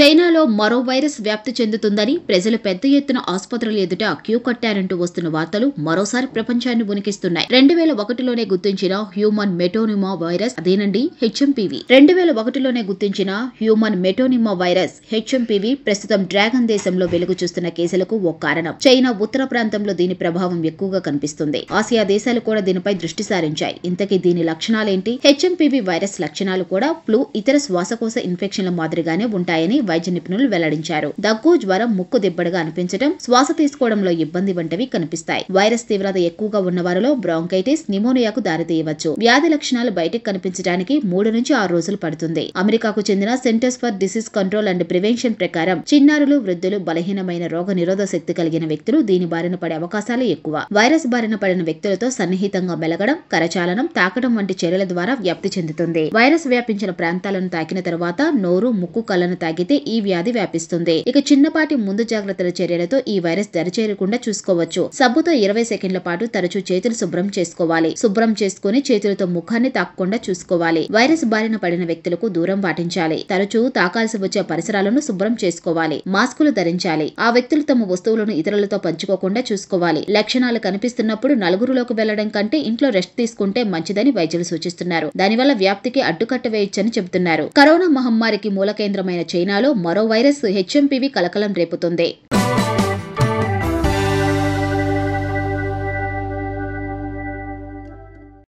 చైనాలో మరో వైరస్ వ్యాప్తి చెందుతుందని ప్రజలు పెద్ద ఎత్తున ఆసుపత్రుల ఎదుట క్యూ కట్టారంటూ వస్తున్న వార్తలు మరోసారి ప్రపంచాన్ని ఉనికిస్తున్నాయి. 2001లోనే గుర్తించిన హ్యూమన్ మెటోనిమా వైరస్ అదేనండి హెచ్ఎంపీవీ. 2001లోనే గుర్తించిన హ్యూమన్ మెటోనిమా వైరస్ హెచ్ఎంపీవీ ప్రస్తుతం డ్రాగన్ దేశంలో వెలుగు చూస్తున్న కేసులకు ఓ కారణం. చైనా ఉత్తర ప్రాంతంలో దీని ప్రభావం ఎక్కువగా కనిపిస్తుంది. ఆసియా దేశాలు కూడా దీనిపై దృష్టి సారించాయి. ఇంతకీ దీని లక్షణాలేంటి? హెచ్ఎంపీవీ వైరస్ లక్షణాలు కూడా ఫ్లూ, ఇతర శ్వాసకోశ ఇన్ఫెక్షన్ల మాదిరిగానే ఉంటాయని వైద్య నిపుణులు వెల్లడించారు. దగ్గు, జ్వరం, ముక్కు దిబ్బడుగా అనిపించడం, శ్వాస తీసుకోవడంలో ఇబ్బంది వంటివి కనిపిస్తాయి. వైరస్ తీవ్రత ఎక్కువగా ఉన్న వారిలో బ్రాంకైటిస్, నిమోనియాకు దారితీయవచ్చు. వ్యాధి లక్షణాలు బయటకు కనిపించడానికి 3 నుంచి 6 రోజులు పడుతుంది. అమెరికాకు చెందిన centres for disease control and prevention ప్రకారం చిన్నారులు, వృద్ధులు, బలహీనమైన రోగ నిరోధక శక్తి కలిగిన వ్యక్తులు దీని బారిన పడే అవకాశాలు ఎక్కువ. వైరస్ బారిన పడిన వ్యక్తులతో సన్నిహితంగా మెలగడం, కరచాలనం, తాకడం వంటి చర్యల ద్వారా వ్యాప్తి చెందుతుంది. వైరస్ వ్యాపించిన ప్రాంతాలను తాకిన తర్వాత నోరు, ముక్కు, కళ్ళను తాకితే ఈ వ్యాధి వ్యాపిస్తుంది. ఇక చిన్నపాటి ముందు జాగ్రత్తల చర్యలతో ఈ వైరస్ దరిచేరకుండా చూసుకోవచ్చు. సబ్బుతో 20 సెకండ్ల పాటు తరచూ చేతులు శుభ్రం చేసుకోవాలి. శుభ్రం చేసుకుని చేతులతో ముఖాన్ని తాకకుండా చూసుకోవాలి. వైరస్ బారిన పడిన వ్యక్తులకు దూరం పాటించాలి. తరచూ తాకాల్సి వచ్చే పరిసరాలను శుభ్రం చేసుకోవాలి. మాస్కులు ధరించాలి. ఆ వ్యక్తులు తమ వస్తువులను ఇతరులతో పంచుకోకుండా చూసుకోవాలి. లక్షణాలు కనిపిస్తున్నప్పుడు నలుగురిలోకి వెళ్లడం కంటే ఇంట్లో రెస్ట్ తీసుకుంటే మంచిదని వైద్యులు సూచిస్తున్నారు. దానివల్ల వ్యాప్తికి అడ్డుకట్ట వేయొచ్చని చెబుతున్నారు. కరోనా మహమ్మారికి మూల కేంద్రమైన చైనాలో మరో వైరస్ హెచ్ఎంపీవీ కలకలం రేపుతోంది.